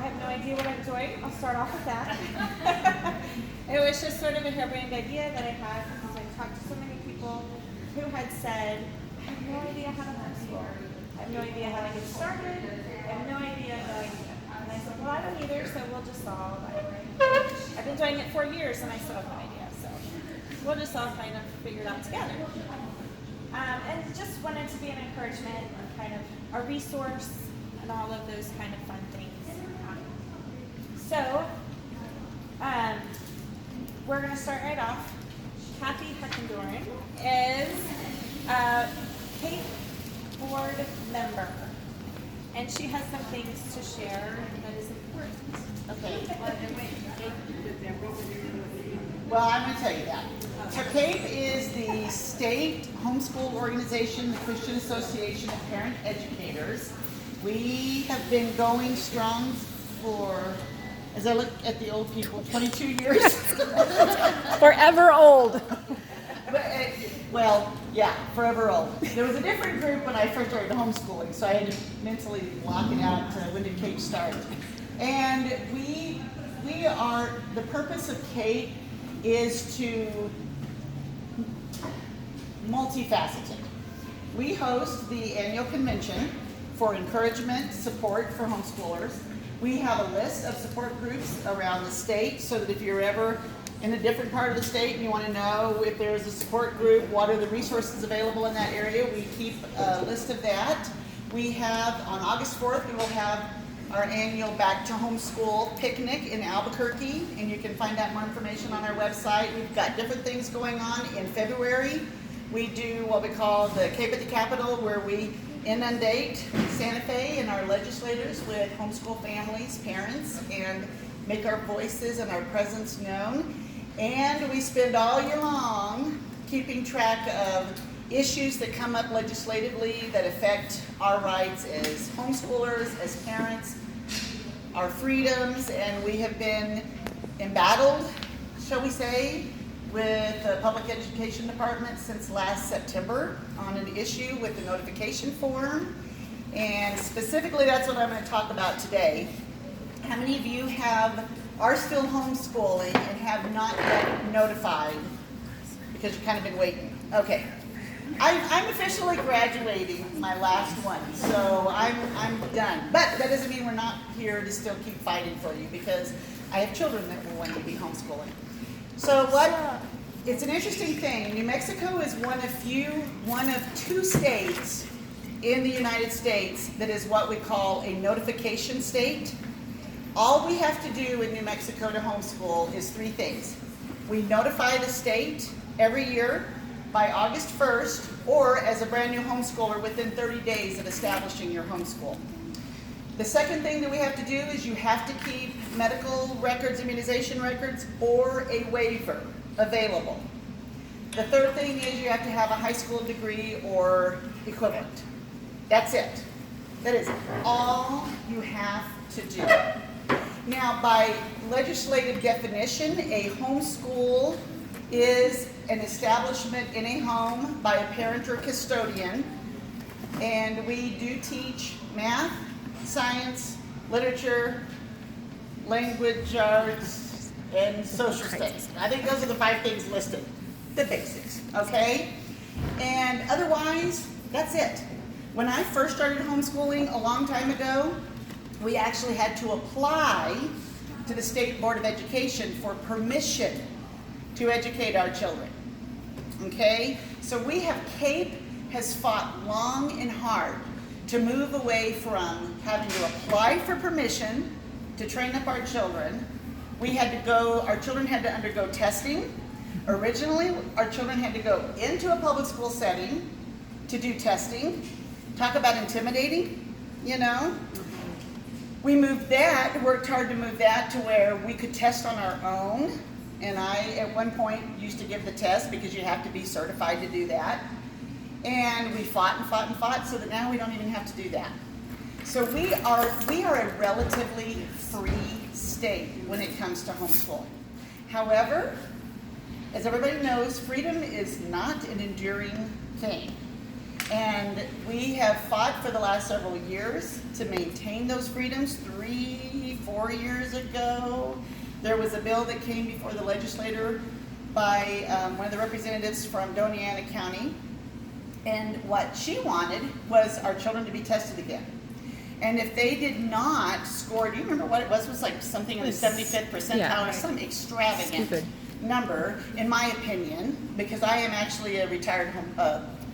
have no idea what I'm doing. I'll start off with that. It was just sort of a harebrained idea that I had because I talked to so many people who had said, I have no idea how to homeschool. I have no idea how to get started. I have no idea, no idea. And I said, well, I don't either, so we'll just all, I've been doing it for years and I still have no idea, so we'll just all kind of figure it out together. And just wanted to be an encouragement and kind of a resource and all of those kind of fun things. So, we're going to start right off. Kathy Heckendoren is a CAPE board member, and she has some things to share that is important. Okay. Well, I'm going to tell you that. So CAPE is the state homeschool organization, the Christian Association of Parent Educators. We have been going strong for, as I look at the old people, 22 years. Forever old. Well, yeah, forever old. There was a different group when I first started homeschooling, so I had to mentally block it out to when did CAPE start. And we are, the purpose of CAPE is to multifaceted. We host the annual convention for encouragement, support for homeschoolers. We have a list of support groups around the state so that if you're ever in a different part of the state and you want to know if there's a support group, what are the resources available in that area, we keep a list of that. We have, on August 4th, we will have our annual Back to Homeschool picnic in Albuquerque, and you can find out more information on our website. We've got different things going on in February. We do what we call the CAPE at the Capitol, where we inundate Santa Fe and our legislators with homeschool families, parents, and make our voices and our presence known. And we spend all year long keeping track of issues that come up legislatively that affect our rights as homeschoolers, as parents, our freedoms, and we have been embattled, shall we say, with the Public Education Department since last September on an issue with the notification form. And specifically, that's what I'm going to talk about today. How many of you are still homeschooling and have not yet notified because you've kind of been waiting? Okay. I'm officially graduating my last one, so I'm done. But that doesn't mean we're not here to still keep fighting for you, because I have children that will want to be homeschooling. So it's an interesting thing. New Mexico is one of two states in the United States that is what we call a notification state. All we have to do in New Mexico to homeschool is three things. We notify the state every year by August 1st, or as a brand new homeschooler within 30 days of establishing your homeschool. The second thing that we have to do is you have to keep medical records, immunization records, or a waiver available. The third thing is you have to have a high school degree or equivalent. That's it. That is all you have to do. Now, by legislative definition, a homeschool is an establishment in a home by a parent or custodian, and we do teach math, science, literature, language arts, and social studies. I think those are the 5 things listed, the basics, okay? And otherwise, that's it. When I first started homeschooling a long time ago, we actually had to apply to the State Board of Education for permission to educate our children, okay? So CAPE has fought long and hard to move away from having to apply for permission to train up our children. Our children had to undergo testing. Originally, our children had to go into a public school setting to do testing. Talk about intimidating, you know? We worked hard to move that to where we could test on our own. And I, at one point, used to give the test because you have to be certified to do that. And we fought and fought and fought so that now we don't even have to do that. So we are a relatively free state when it comes to homeschooling. However, as everybody knows, freedom is not an enduring thing. And we have fought for the last several years to maintain those freedoms. 3-4 years ago, there was a bill that came before the legislature by one of the representatives from Doñana County. And what she wanted was our children to be tested again. And if they did not score, do you remember what it was? It was like something in the 75th percentile, Yeah. or some extravagant Stupid. number, in my opinion, because I am actually a retired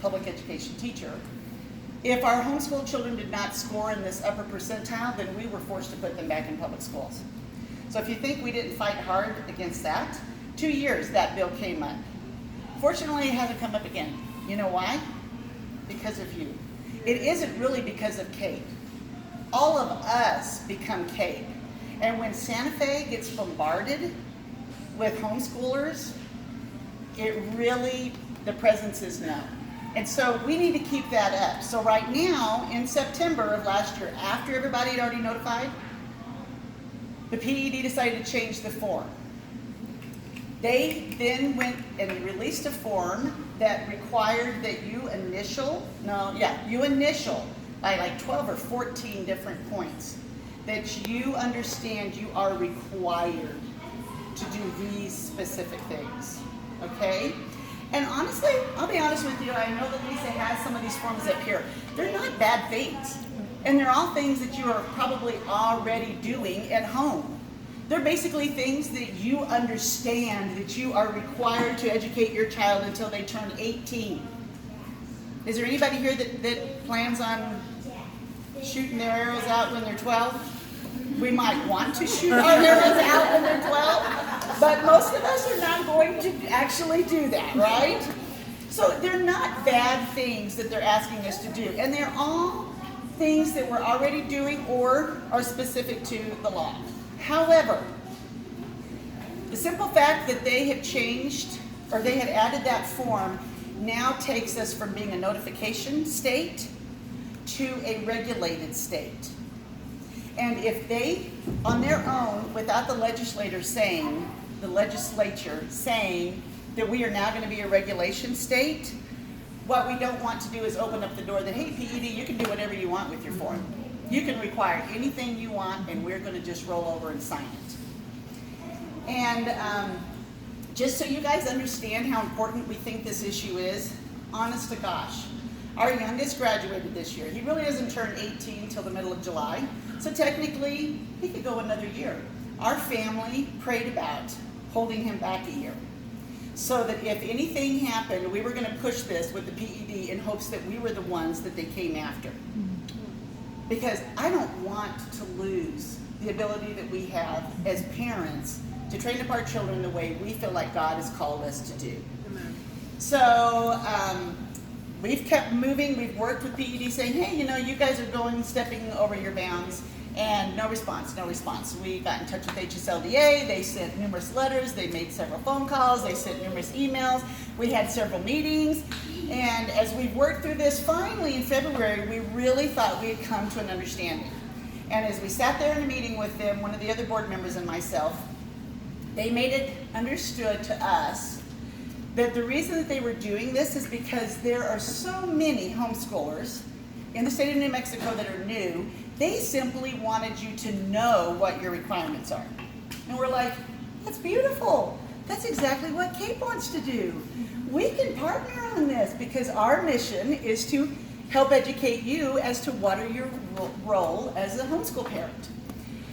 public education teacher. If our homeschool children did not score in this upper percentile, then we were forced to put them back in public schools. So if you think we didn't fight hard against that, 2 years that bill came up. Fortunately, it hasn't come up again. You know why? Because of you. It isn't really because of Kate. All of us become Kate. And when Santa Fe gets bombarded with homeschoolers, it really, the presence is no. And so we need to keep that up. So right now, in September of last year, after everybody had already notified, the PED decided to change the form. They then went and released a form that required that you initial by like 12 or 14 different points that you understand you are required to do these specific things, okay? And honestly, I'll be honest with you, I know that Lisa has some of these forms up here. They're not bad things. And they're all things that you are probably already doing at home. They're basically things that you understand that you are required to educate your child until they turn 18. Is there anybody here that plans on shooting their arrows out when they're 12? We might want to shoot our arrows out when they're 12, but most of us are not going to actually do that, right? So they're not bad things that they're asking us to do, and they're all things that we're already doing or are specific to the law. However, the simple fact that they have changed or they have added that form now takes us from being a notification state to a regulated state. And if they, on their own, without the legislature saying that we are now going to be a regulation state, what we don't want to do is open up the door that, hey, PED, you can do whatever you want with your form. You can require anything you want, and we're going to just roll over and sign it. And just so you guys understand how important we think this issue is, honest to gosh, our youngest graduated this year. He really doesn't turn 18 until the middle of July, so technically he could go another year. Our family prayed about holding him back a year, so that if anything happened, we were going to push this with the PED in hopes that we were the ones that they came after. Because I don't want to lose the ability that we have as parents to train up our children the way we feel like God has called us to do. Amen. So we've kept moving. We've worked with PED saying, hey, you guys are stepping over your bounds, and no response. We got in touch with HSLDA. They sent numerous letters. They made several phone calls. They sent numerous emails. We had several meetings. And as we worked through this, finally in February, we really thought we had come to an understanding. And as we sat there in a meeting with them, one of the other board members and myself, they made it understood to us that the reason that they were doing this is because there are so many homeschoolers in the state of New Mexico that are new. They simply wanted you to know what your requirements are. And we're like, that's beautiful. That's exactly what Kate wants to do. We can partner on this because our mission is to help educate you as to what are your role as a homeschool parent.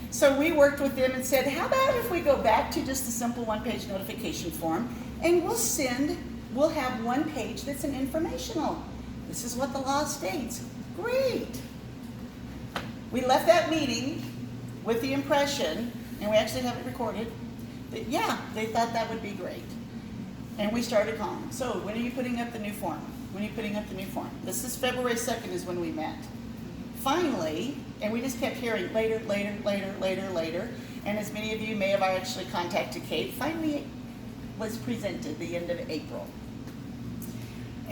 So we worked with them and said, how about if we go back to just a simple one-page notification form, and we'll have one page that's an informational. This is what the law states. Great. We left that meeting with the impression, and we actually have it recorded, that yeah, they thought that would be great. And we started calling. So when are you putting up the new form? When are you putting up the new form? This is February 2nd is when we met. Finally, and we just kept hearing later. And as many of you may have actually contacted Kate, finally it was presented the end of April.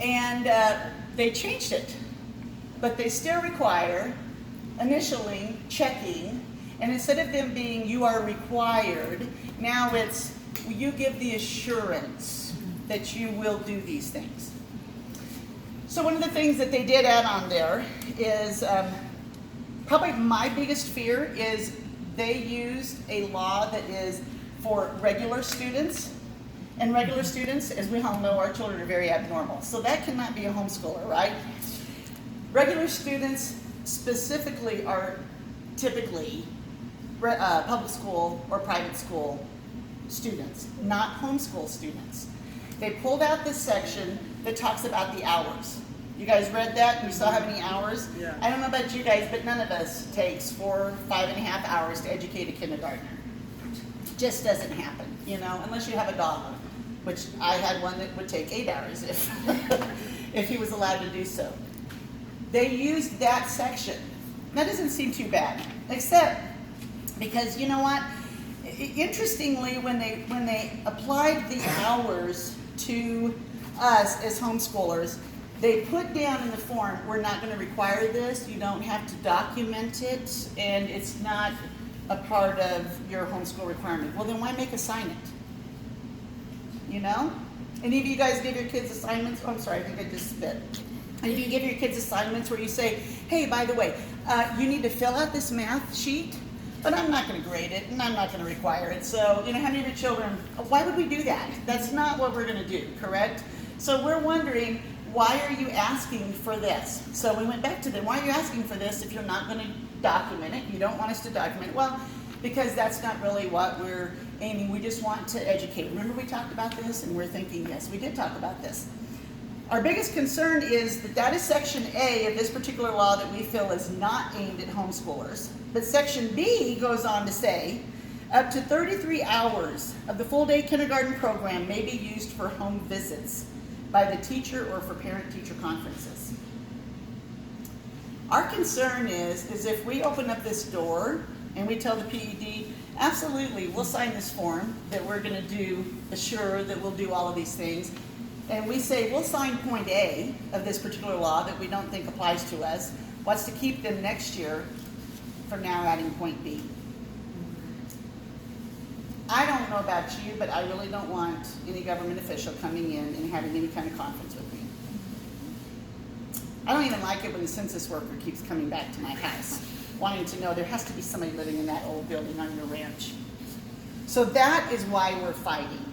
And they changed it. But they still require initially checking, and instead of them being you are required, now it's you give the assurance that you will do these things. So one of the things that they did add on there is, probably my biggest fear is they used a law that is for regular students. And regular students, as we all know, our children are very abnormal. So that cannot be a homeschooler, right? Regular students specifically are typically public school or private school students, not homeschool students. They pulled out this section that talks about the hours. You guys read that and you saw how many hours? Yeah. I don't know about you guys, but none of us takes 5.5 hours to educate a kindergartner. Just doesn't happen, you know, unless you have a dog, which I had one that would take 8 hours if, if he was allowed to do so. They used that section. That doesn't seem too bad, except because, you know what? Interestingly, when they applied the hours to us as homeschoolers, they put down in the form, we're not going to require this, you don't have to document it, and it's not a part of your homeschool requirement. Well, then why make us sign it? You know? Any of you guys give your kids assignments? Oh, I'm sorry, I think I just spit. And if you give your kids assignments where you say, hey, by the way, you need to fill out this math sheet, but I'm not going to grade it and I'm not going to require it. So, you know, how many of your children, why would we do that? That's not what we're going to do, correct? So we're wondering, why are you asking for this? So we went back to them, why are you asking for this if you're not going to document it? You don't want us to document it. Well, because that's not really what we're aiming. We just want to educate. Remember we talked about this and we're thinking, yes, we did talk about this. Our biggest concern is that is Section A of this particular law that we feel is not aimed at homeschoolers. But Section B goes on to say, up to 33 hours of the full-day kindergarten program may be used for home visits by the teacher or for parent-teacher conferences. Our concern is if we open up this door and we tell the PED, absolutely, we'll sign this form that we're going to assure that we'll do all of these things, and we say we'll sign point A of this particular law that we don't think applies to us, what's to keep them next year from now adding point B? I don't know about you, but I really don't want any government official coming in and having any kind of conference with me. I don't even like it when the census worker keeps coming back to my house, wanting to know there has to be somebody living in that old building on your ranch. So that is why we're fighting.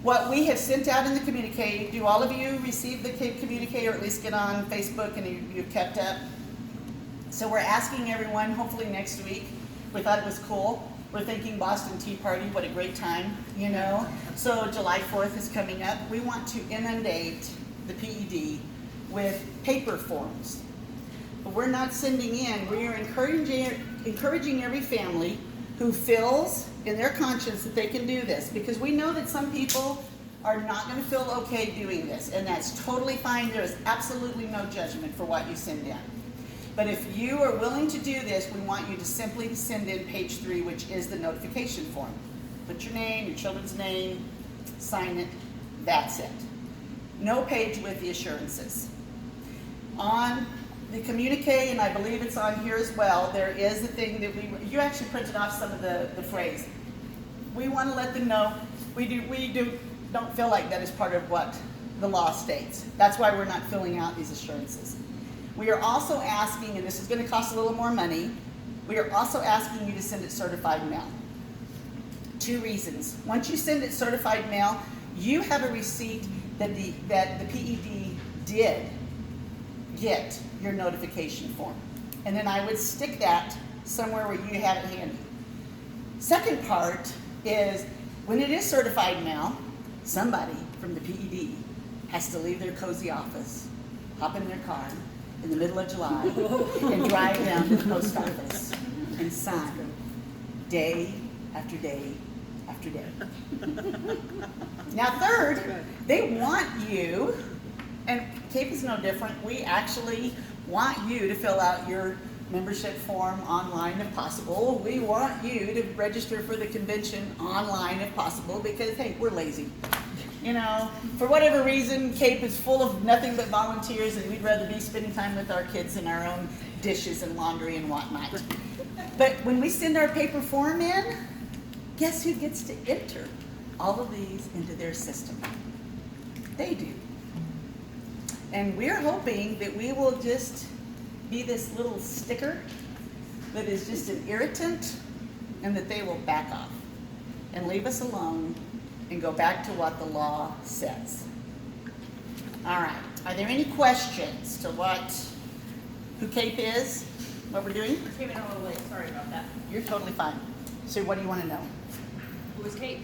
What we have sent out in the communique, do all of you receive the communique or at least get on Facebook and you've kept up? So we're asking everyone, hopefully next week, we thought it was cool. We're thinking Boston Tea Party, what a great time, you know? So July 4th is coming up. We want to inundate the PED with paper forms. But we're not sending in, we are encouraging every family who feels in their conscience that they can do this, because we know that some people are not going to feel okay doing this, and that's totally fine. There is absolutely no judgment for what you send in. But if you are willing to do this, we want you to simply send in page 3, which is the notification form. Put your name, your children's name, sign it, that's it. No page with the assurances. On the communique, and I believe it's on here as well, there is a thing that you actually printed off some of the phrase. We want to let them know we don't feel like that is part of what the law states. That's why we're not filling out these assurances. We are also asking, and this is going to cost a little more money, we are also asking you to send it certified mail. 2 reasons. Once you send it certified mail, you have a receipt that the PED did get your notification form. And then I would stick that somewhere where you have it handy. Second part is, when it is certified mail, somebody from the PED has to leave their cozy office, hop in their car in the middle of July, and drive down to the post office and sign day after day after day. Now third, they want you, and CAPE is no different, we actually want you to fill out your membership form online if possible. We want you to register for the convention online if possible, because hey, we're lazy. You know, for whatever reason, CAPE is full of nothing but volunteers, and we'd rather be spending time with our kids and our own dishes and laundry and whatnot. But when we send our paper form in, guess who gets to enter all of these into their system? They do. And we're hoping that we will just be this little sticker that is just an irritant, and that they will back off and leave us alone and go back to what the law says. All right, are there any questions to who CAPE is, what we're doing? We came in a little late, sorry about that. You're totally fine. So what do you want to know? Who is Kate?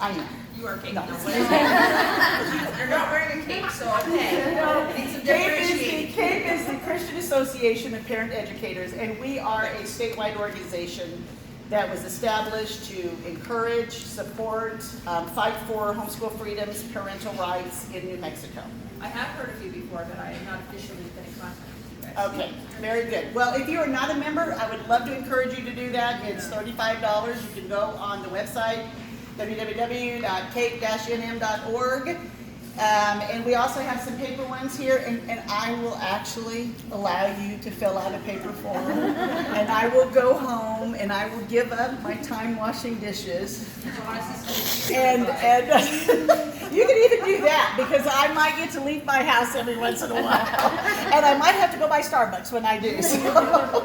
I am. You are Kate. No. You're not wearing a cape, so okay. Need some differentiation. CAPE is the Christian Association of Parent Educators, and we are a statewide organization that was established to encourage, support, fight for homeschool freedoms, parental rights in New Mexico. I have heard of you before, but I have not officially been in contact with you guys. Okay, very good. Well, if you are not a member, I would love to encourage you to do that. It's $35. You can go on the website, www.cape-nm.org. And we also have some paper ones here, and I will actually allow you to fill out a paper form. And I will go home and I will give up my time washing dishes. And you can even do that, because I might get to leave my house every once in a while. And I might have to go buy Starbucks when I do. So.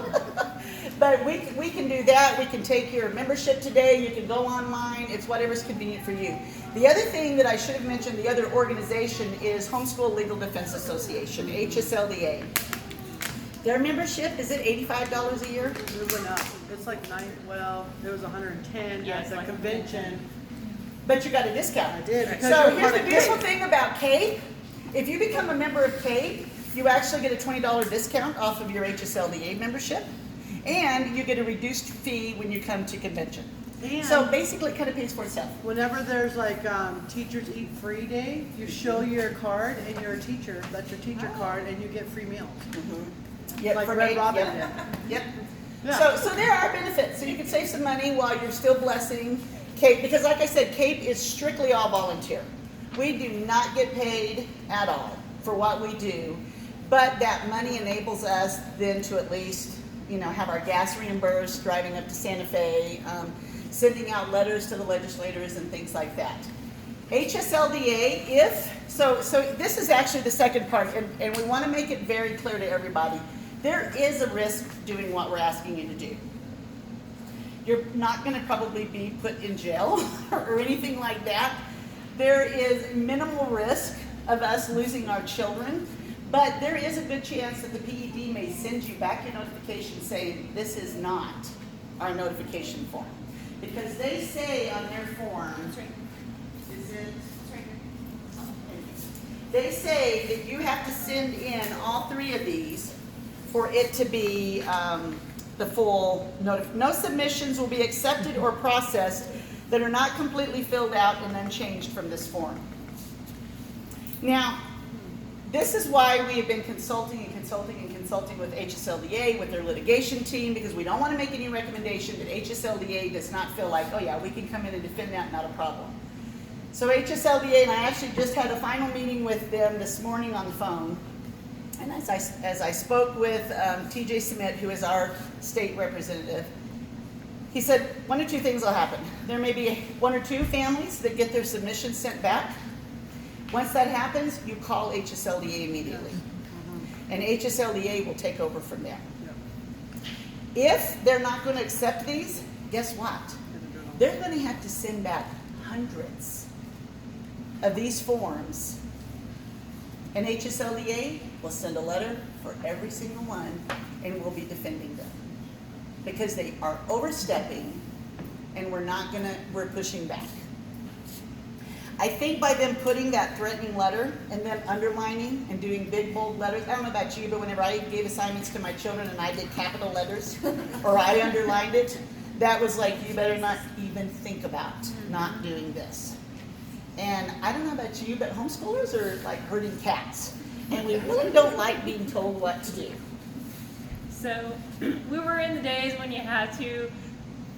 But we can do that. We can take your membership today. You can go online. It's whatever's convenient for you. The other thing that I should have mentioned, the other organization is Homeschool Legal Defense Association, HSLDA. Their membership, is it $85 a year? It went up. It's like it was 110 Yeah, at it's the like convention. But you got a discount. I did. because So you're here's part the of beautiful CAPE. thing about CAPE. If you become a member of CAPE, you actually get a $20 discount off of your HSLDA membership. And you get a reduced fee when you come to convention. And So basically it kind of pays for itself. whenever there's like Teachers Eat Free Day, you show your card and you're a teacher. That's your teacher card, and you get free meals. Yep, Like from Red eight- Robin yep, did. Yep. Yeah. So there are benefits. So you can save some money while you're still blessing CAPE, because like I said, CAPE is strictly all volunteer. We do not get paid at all for what we do, but that money enables us then to at least, have our gas reimbursed, driving up to Santa Fe, sending out letters to the legislators and things like that. HSLDA, so this is actually the second part, and we want to make it very clear to everybody. There is a risk doing what we're asking you to do. You're not going to probably be put in jail or anything like that. There is minimal risk of us losing our children, but there is a good chance that the PED may send you back a notification saying this is not our notification form. Because they say on their form, they say that you have to send in all three of these for it to be the full notice. No submissions will be accepted or processed that are not completely filled out and unchanged from this form. Now, this is why we have been consulting with HSLDA, with their litigation team, because we don't want to make any recommendation that HSLDA does not feel like, oh yeah, we can come in and defend that, not a problem. So HSLDA, and I actually just had a final meeting with them this morning on the phone, and as I spoke with TJ Smith, who is our state representative, he said one or two things will happen. There may be one or two families that get their submissions sent back. Once that happens, you call HSLDA immediately. And HSLDA will take over from there. If they're not going to accept these, guess what? They're going to have to send back hundreds of these forms. And HSLDA will send a letter for every single one, and we'll be defending them. Because they are overstepping, and we're pushing back. I think by them putting that threatening letter and then underlining and doing big bold letters, I don't know about you, but whenever I gave assignments to my children and I did capital letters or I underlined it, that was like, you better not even think about not doing this. And I don't know about you, but homeschoolers are like herding cats. And we really don't like being told what to do. So we were in the days when you had to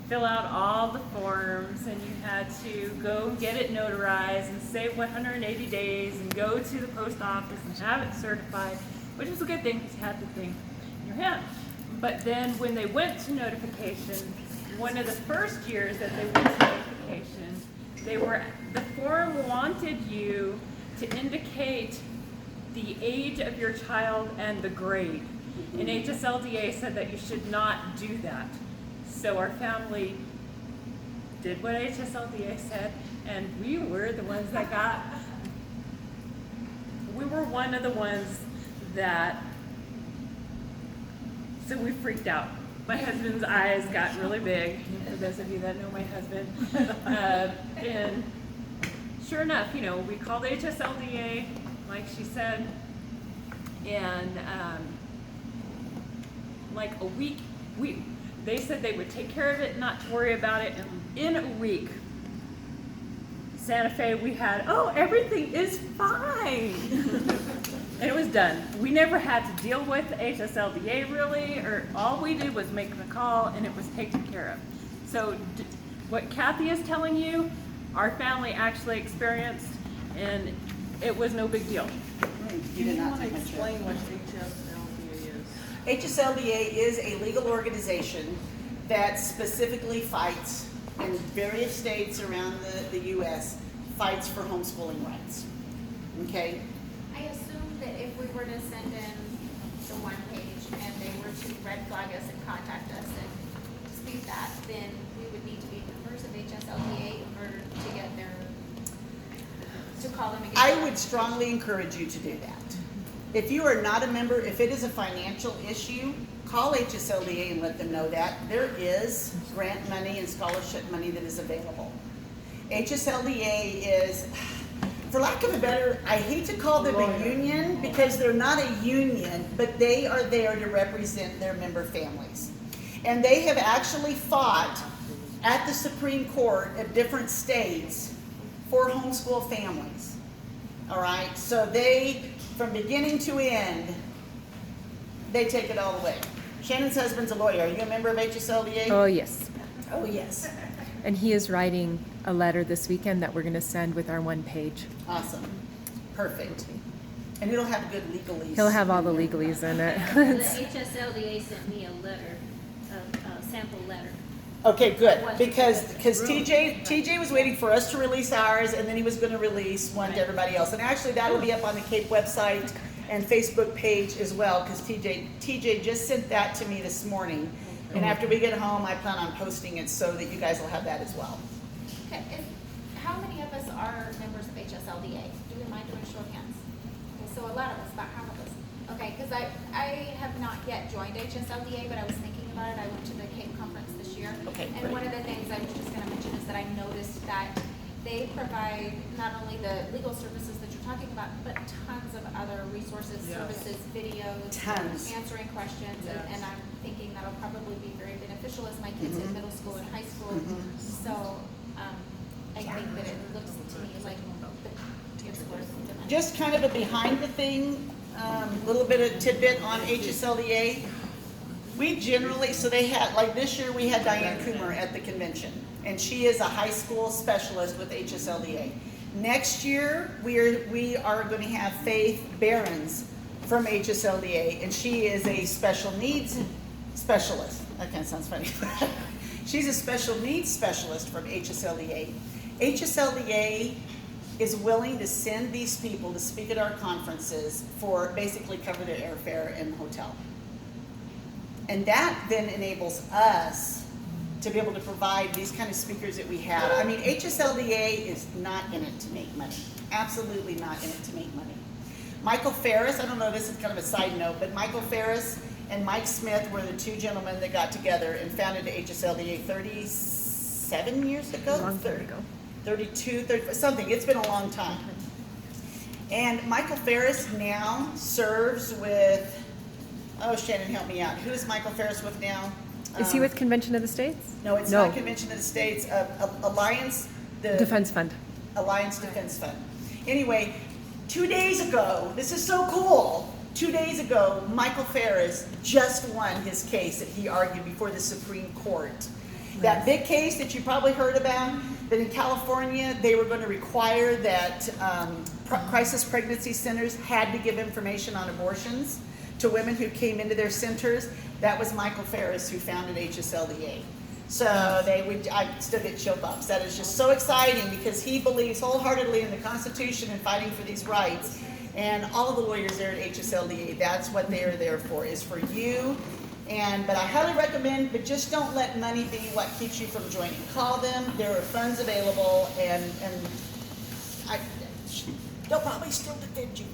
fill out all the forms and you had to go get it notarized and save 180 days and go to the post office and have it certified, which was a good thing because you had the thing in your hand. But then when they went to notification, one of the first years that they went to notification, the form wanted you to indicate the age of your child and the grade. And HSLDA said that you should not do that. So our family did what HSLDA said, and we were the ones that we were one of the ones that, so we freaked out. My husband's eyes got really big, for those of you that know my husband. And sure enough, you know, we called HSLDA, like she said, and like a week, they said they would take care of it, not to worry about it, and in a week, Santa Fe, we had, oh, everything is fine. And it was done. We never had to deal with HSLDA really, or all we did was make the call and it was taken care of. So what Kathy is telling you, our family actually experienced, and it was no big deal. Do you want to explain what HSLDA is? HSLDA is a legal organization that specifically fights in various states around the U.S., fights for homeschooling rights. Okay? I assume that if we were to send in the one page and they were to red flag us and contact us and dispute that, then we would need to be members of HSLDA in order to get to call them again. I would strongly encourage you to do that. If you are not a member, if it is a financial issue, call HSLDA and let them know that. There is grant money and scholarship money that is available. HSLDA is, for lack of a better, I hate to call them a union because they're not a union, but they are there to represent their member families. And they have actually fought at the Supreme Court of different states for homeschool families. All right, so they, from beginning to end, they take it all the way. Shannon's husband's a lawyer. Are you a member of HSLDA? Oh, yes. Oh, yes. And he is writing a letter this weekend that we're going to send with our one page. Awesome. Perfect. And it'll have good legalese. He'll have all the legalese in it. The HSLDA sent me a letter, a sample letter. Okay, good. Because TJ was waiting for us to release ours, and then he was going to release one to everybody else. And actually, that'll be up on the CAPE website and Facebook page as well, because TJ just sent that to me this morning. And after we get home, I plan on posting it so that you guys will have that as well. Okay, how many of us are members of HSLDA? Do we mind doing a show of hands? Okay, so a lot of us, about half of us. Okay, because I have not yet joined HSLDA, but I was thinking about it. I went to the CAPE conference this year. Okay, And great. one of the things I was just going to mention is that I noticed that they provide not only the legal services that you're talking about, but tons of other resources, services, videos, Tons. answering questions, and I'm thinking that'll probably be very beneficial as my kids in middle school and high school. So I think that it looks to me like the kids worth the Just kind of a behind the thing, little bit of tidbit on HSLDA. We generally, so they had, like this year we had Diane Coomer at the convention, and she is a high school specialist with HSLDA. Next year, we are going to have Faith Behrens from HSLDA, and she is a special needs specialist. That kind of sounds funny. She's a special needs specialist from HSLDA. HSLDA is willing to send these people to speak at our conferences for basically cover their airfare and hotel. And that then enables us to be able to provide these kind of speakers that we have. I mean, HSLDA is not in it to make money. Absolutely not in it to make money. Michael Ferris, I don't know, this is kind of a side note, but Michael Ferris and Mike Smith were the two gentlemen that got together and founded HSLDA 37 years ago? A long time ago. 32, 30, something. It's been a long time. And Michael Ferris now serves with, oh, Shannon, help me out. Who is Michael Ferris with now? Is he with Convention of the States? No, it's not Convention of the States. Alliance, the Defense Fund. Alliance Defense Fund. Anyway, 2 days ago, this is so cool. 2 days ago, Michael Ferris just won his case that he argued before the Supreme Court. That big case that you probably heard about, that in California they were going to require that crisis pregnancy centers had to give information on abortions to women who came into their centers. That was Michael Ferris who founded HSLDA. So I still get chill bumps. That is just so exciting because he believes wholeheartedly in the Constitution and fighting for these rights. And all of the lawyers there at HSLDA, that's what they are there for, is for you. But I highly recommend, but just don't let money be what keeps you from joining. Call them, there are funds available, and they'll probably still defend you.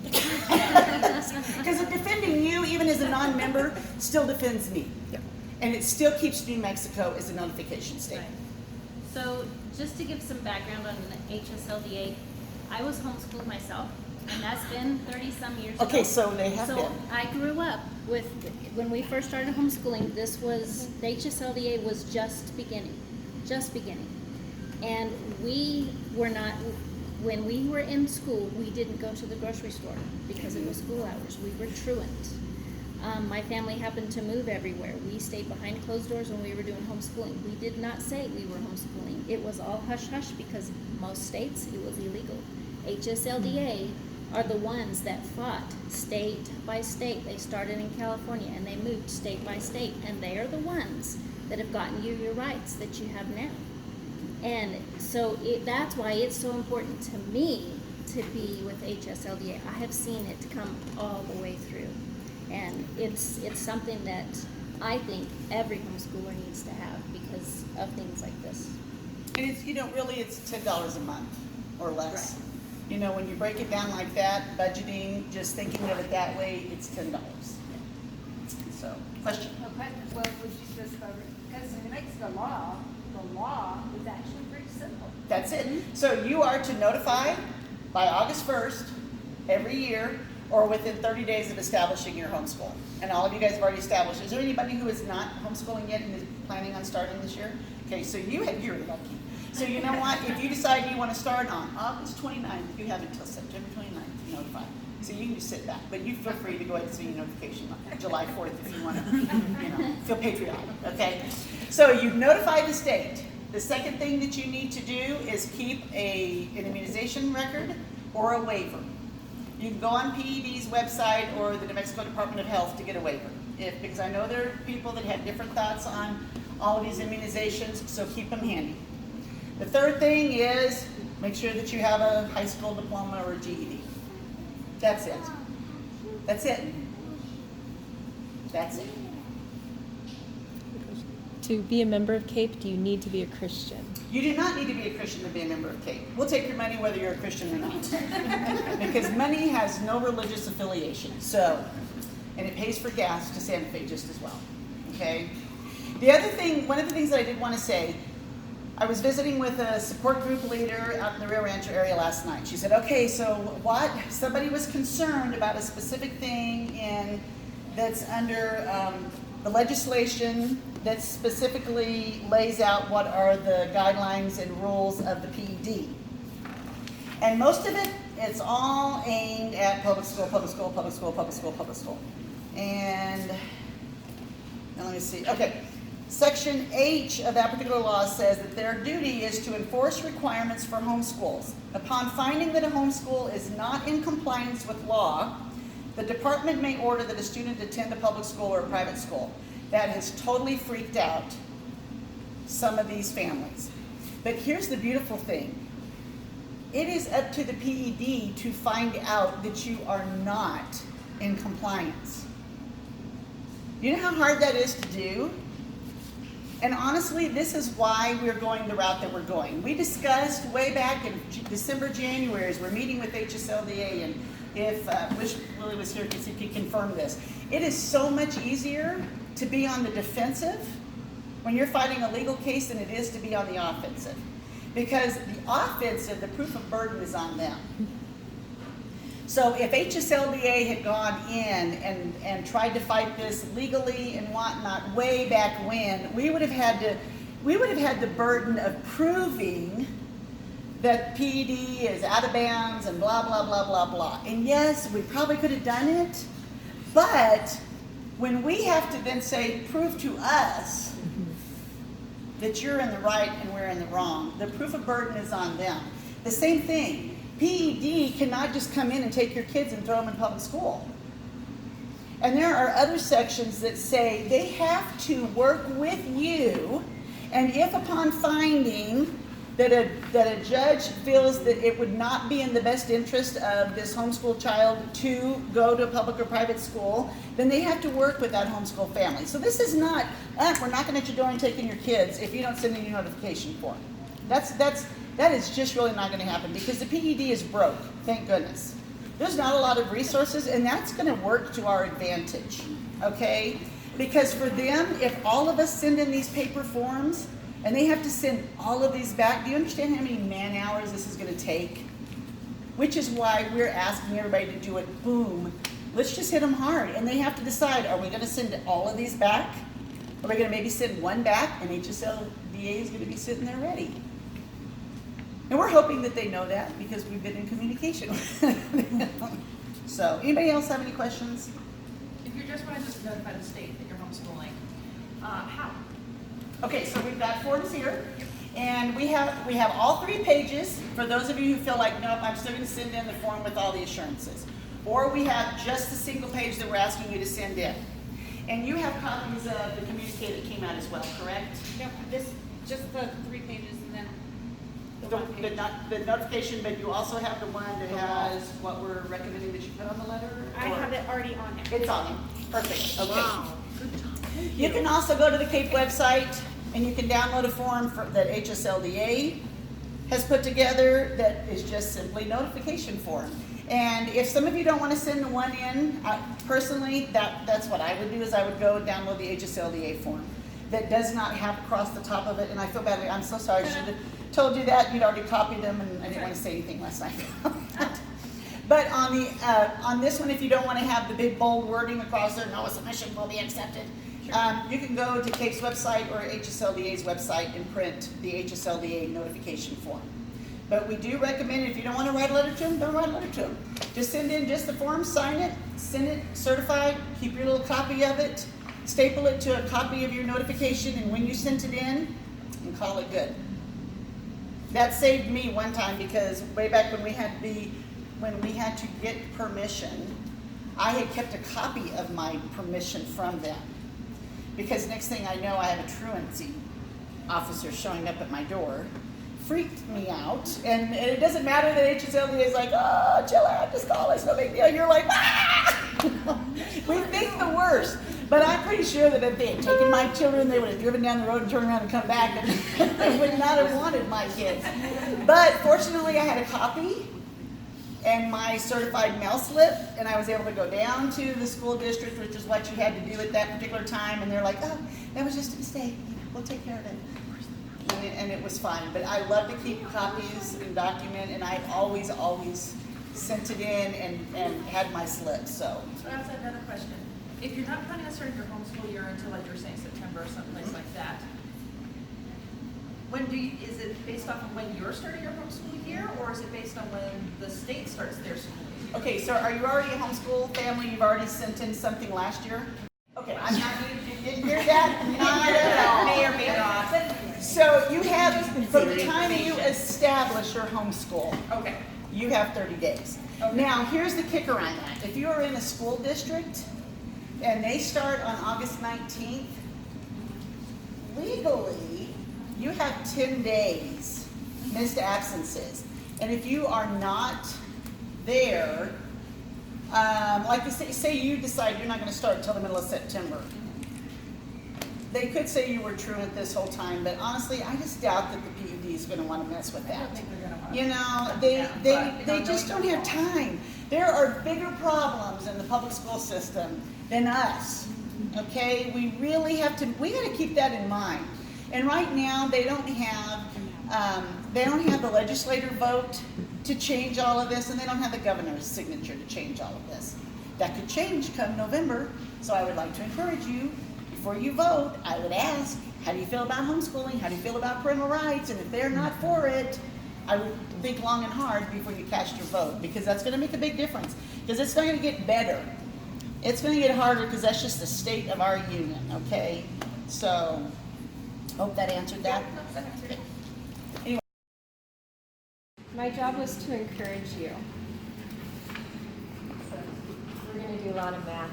Because defending you, even as a non-member, still defends me. And it still keeps New Mexico as a notification state. Right. So just to give some background on the HSLDA, I was homeschooled myself, and that's been 30-some years ago. Okay, so they have So been. I grew up with, when we first started homeschooling, the HSLDA was just beginning. And we were not, when we were in school, we didn't go to the grocery store because it was school hours. We were truant. My family happened to move everywhere. We stayed behind closed doors when we were doing homeschooling. We did not say we were homeschooling. It was all hush-hush because most states it was illegal. HSLDA are the ones that fought state by state. They started in California and they moved state by state, and they are the ones that have gotten you your rights that you have now. And so that's why it's so important to me to be with HSLDA. I have seen it come all the way through. And it's something that I think every homeschooler needs to have because of things like this. And it's, really it's $10 a month or less. Right. When you break it down like that, budgeting, just thinking of it that way, it's $10. So, question? Okay, well, would you just go, because in New Mexico law, the law is actually pretty simple. That's it. So you are to notify by August 1st every year, or within 30 days of establishing your homeschool. And all of you guys have already established. Is there anybody who is not homeschooling yet and is planning on starting this year? Okay, so you're lucky. So you know what? If you decide you want to start on August 29th, you have until September 29th to notify. So you can just sit back, but you feel free to go ahead and see your notification on July 4th if you want to, feel patriotic, okay? So you've notified the state. The second thing that you need to do is keep an immunization record or a waiver. You can go on PED's website or the New Mexico Department of Health to get a waiver. Because I know there are people that have different thoughts on all of these immunizations, so keep them handy. The third thing is make sure that you have a high school diploma or a GED. That's it. That's it. That's it. To be a member of CAPE, do you need to be a Christian? You do not need to be a Christian to be a member of CAPE. We'll take your money whether you're a Christian or not. Because money has no religious affiliation. So, and it pays for gas to Santa Fe just as well. Okay? The other thing, one of the things that I did want to say, I was visiting with a support group leader out in the Rio Rancho area last night. She said, okay, so what? Somebody was concerned about a specific thing that's under the legislation that specifically lays out what are the guidelines and rules of the PED. And most of it, it's all aimed at public school, public school, public school, public school, public school. And now let me see. Okay. Section H of that particular law says that their duty is to enforce requirements for homeschools. Upon finding that a homeschool is not in compliance with law, the department may order that a student attend a public school or a private school. That has totally freaked out some of these families. But here's the beautiful thing. It is up to the PED to find out that you are not in compliance. You know how hard that is to do? And honestly, this is why we're going the route that we're going. We discussed way back in December, January, as we're meeting with HSLDA, and if wish Lily was here because he could confirm this. It is so much easier to be on the defensive when you're fighting a legal case than it is to be on the offensive. Because the offensive, the proof of burden is on them. So if HSLDA had gone in and tried to fight this legally and whatnot way back when, we would have had the burden of proving that PED is out of bounds and blah, blah, blah, blah, blah. And yes, we probably could have done it, but when we have to then say, prove to us that you're in the right and we're in the wrong, the proof of burden is on them. The same thing. PED cannot just come in and take your kids and throw them in public school. And there are other sections that say they have to work with you, and if upon finding that a judge feels that it would not be in the best interest of this homeschool child to go to a public or private school, then they have to work with that homeschool family. So this is not, we're knocking at your door and taking your kids if you don't send in your notification form. That is just really not going to happen because the PED is broke, thank goodness. There's not a lot of resources, and that's going to work to our advantage, okay? Because for them, if all of us send in these paper forms, and they have to send all of these back, do you understand how many man hours this is going to take? Which is why we're asking everybody to do it, boom. Let's just hit them hard, and they have to decide, are we going to send all of these back? Are we going to maybe send one back, and HSLDA is going to be sitting there ready? And we're hoping that they know that because we've been in communication with them. So, anybody else have any questions? If you just want to just notify the state that you're homeschooling, how? Okay, so we've got forms here, and we have all 3 pages for those of you who feel like, nope, I'm still going to send in the form with all the assurances. Or we have just the single page that we're asking you to send in. And you have copies of the communique that came out as well, correct? Yep, just the 3 pages and then the The, 1 page. the notification, but you also have the one that has what we're recommending that you put on the letter? I or- have it already on there. It's on there. Perfect. Okay. Wow, good job. Thank You can also go to the CAPE website and you can download a form that HSLDA has put together that is just simply notification form. And if some of you don't want to send the one in, personally, that's what I would do is I would go download the HSLDA form that does not have across the top of it. And I feel badly. I'm so sorry. I should have told you that. You'd already copied them, and I didn't want to say anything last night. But on this one, if you don't want to have the big bold wording across there, no submission will be accepted. You can go to CAPE's website or HSLDA's website and print the HSLDA notification form. But we do recommend, if you don't want to write a letter to them, don't write a letter to them. Just send in just the form, sign it, send it certified, keep your little copy of it, staple it to a copy of your notification, and when you sent it in, and call it good. That saved me one time because way back when we had to get permission, I had kept a copy of my permission from them. Because next thing I know, I have a truancy officer showing up at my door. Freaked me out. And it doesn't matter that HSLDA is like, oh, chill out, just call us, no big deal. You're like, ah! We think the worst. But I'm pretty sure that if they had taken my children, they would have driven down the road and turned around and come back, and they would not have wanted my kids. But fortunately, I had a copy and my certified mail slip, and I was able to go down to the school district, which is what you had to do at that particular time, and they're like, oh, that was just a mistake. We'll take care of it. And it was fine. But I love to keep copies and document, and I've always sent it in and had my slip, so. So that's another question. If you're not planning on starting your homeschool year until, like you're saying, September or someplace like that, is it based off of when you're starting your homeschool year, or is it based on when the state starts their school year? Okay, so are you already a homeschool family? You've already sent in something last year? Okay, I'm not, you didn't hear that? Not at all. May or may not. So you have, from the time you establish your homeschool, Okay. you have 30 days. Okay. Now, here's the kicker on that. If you are in a school district and they start on August 19th, legally, you have 10 days missed absences. And if you are not there, like say you decide you're not going to start until the middle of September. They could say you were truant this whole time, but honestly, I just doubt that the PED is going to want to mess with that. You know, they just don't have time. There are bigger problems in the public school system than us. Okay, we really have to. We got to keep that in mind. And right now, they don't have the legislator vote to change all of this, and they don't have the governor's signature to change all of this. That could change come November. So I would like to encourage you, before you vote, I would ask, how do you feel about homeschooling? How do you feel about parental rights? And if they're not for it, I would think long and hard before you cast your vote, because that's going to make a big difference. Because it's not going to get better. It's going to get harder because that's just the state of our union, okay? So, hope that answered that. Anyway. My job was to encourage you. We're going to do a lot of math.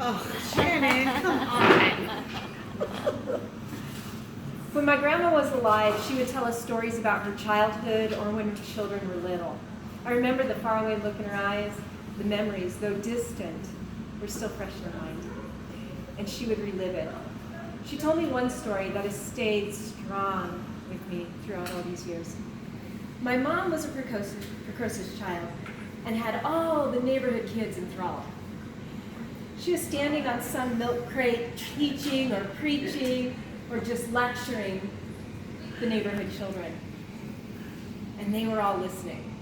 Oh, Shannon, come on. When my grandma was alive, she would tell us stories about her childhood or when her children were little. I remember the faraway look in her eyes. The memories, though distant, were still fresh in her mind. And she would relive it. She told me one story that has stayed strong with me throughout all these years. My mom was a precocious child and had all the neighborhood kids enthralled. She was standing on some milk crate teaching or preaching or just lecturing the neighborhood children. And they were all listening.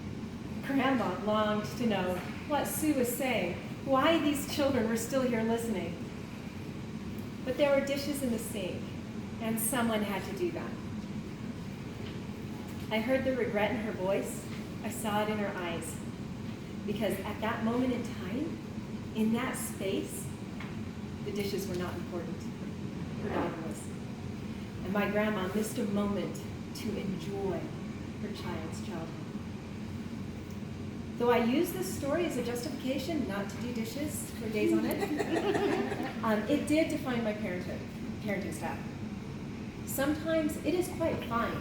Grandma longed to know what Sue was saying, why these children were still here listening. But there were dishes in the sink, and someone had to do that. I heard the regret in her voice. I saw it in her eyes. Because at that moment in time, in that space, the dishes were not important. Her daughter was. And my grandma missed a moment to enjoy her child's childhood. Though I use this story as a justification not to do dishes for days on end, it did define my parenting style. Sometimes it is quite fine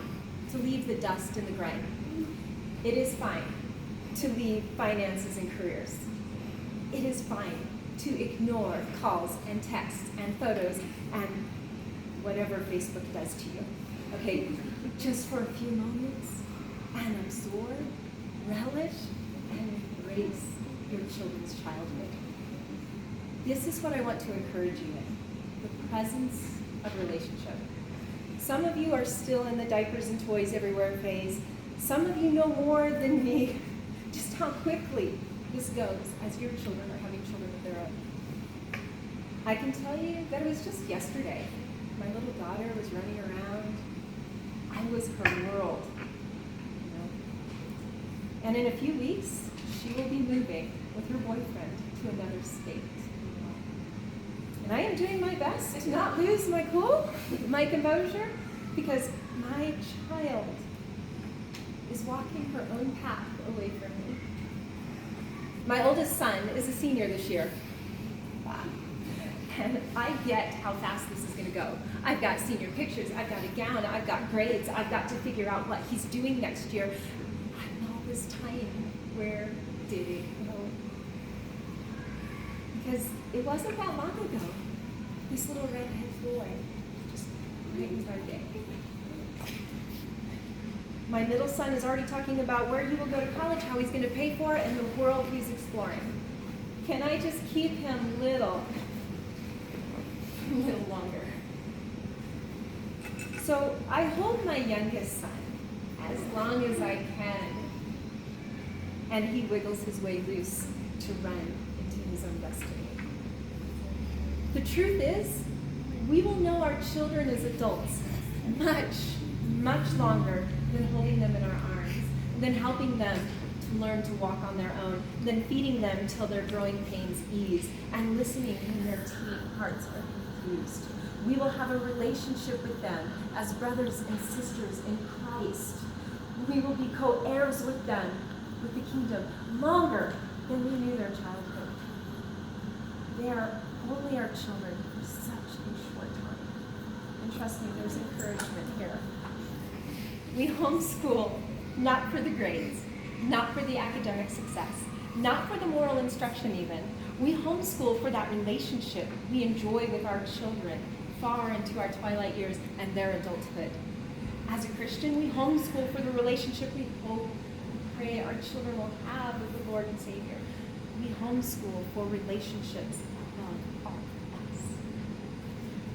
to leave the dust in the grind. It is fine to leave finances and careers. It is fine to ignore calls and texts and photos and whatever Facebook does to you. Okay, just for a few moments and absorb, relish, and embrace your children's childhood. This is what I want to encourage you in, the presence of relationship. Some of you are still in the diapers and toys everywhere phase. Some of you know more than me just how quickly this goes as your children are having children of their own. I can tell you that it was just yesterday. My little daughter was running around. I was her world. And in a few weeks, she will be moving with her boyfriend to another state. And I am doing my best to not lose my cool, my composure, because my child is walking her own path away from me. My oldest son is a senior this year. And I get how fast this is going to go. I've got senior pictures, I've got a gown, I've got grades, I've got to figure out what he's doing next year. All this time, where did it go? Because it wasn't that long ago, this little redhead boy just brightened our day. My middle son is already talking about where he will go to college, how he's going to pay for it, and the world he's exploring. Can I just keep him little longer? So I hold my youngest son as long as I can, and he wiggles his way loose to run into his own destiny. The truth is, we will know our children as adults much, much longer than holding them in our arms, than helping them to learn to walk on their own, than feeding them till their growing pains ease, and listening when their hearts are confused. We will have a relationship with them as brothers and sisters in Christ. We will be co-heirs with them, with the kingdom, longer than we knew their childhood. They are only our children for such a short time. And trust me, there's encouragement here. We homeschool not for the grades, not for the academic success, not for the moral instruction even. We homeschool for that relationship we enjoy with our children far into our twilight years and their adulthood. As a Christian, we homeschool for the relationship we hope and pray our children will have with the Lord and Savior. We homeschool for relationships above all else.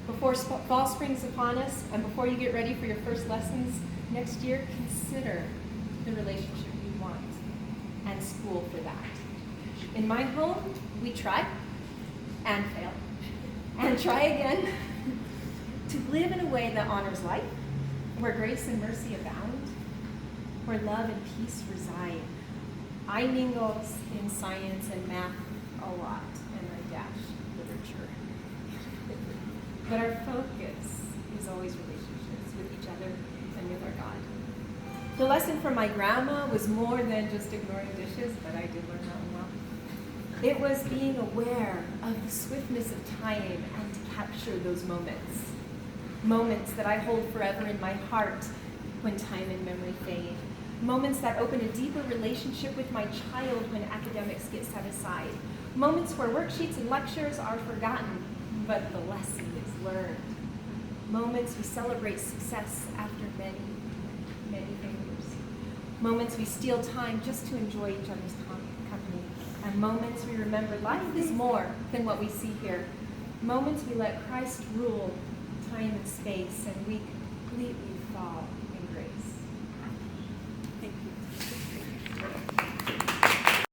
Before fall springs upon us, and before you get ready for your first lessons next year, consider the relationship you want and school for that. In my home, we try and fail and try again to live in a way that honors life, where grace and mercy abound, where love and peace reside. I mingle in science and math a lot, and I dash literature. But our focus is always relationships with each other and with our God. The lesson from my grandma was more than just ignoring dishes, but I did learn that one well. It was being aware of the swiftness of time and to capture those moments. Moments that I hold forever in my heart when time and memory fade. Moments that open a deeper relationship with my child when academics get set aside. Moments where worksheets and lectures are forgotten, but the lesson is learned. Moments we celebrate success after many, many failures. Moments we steal time just to enjoy each other's company. And moments we remember life is more than what we see here. Moments we let Christ rule time and space, and we completely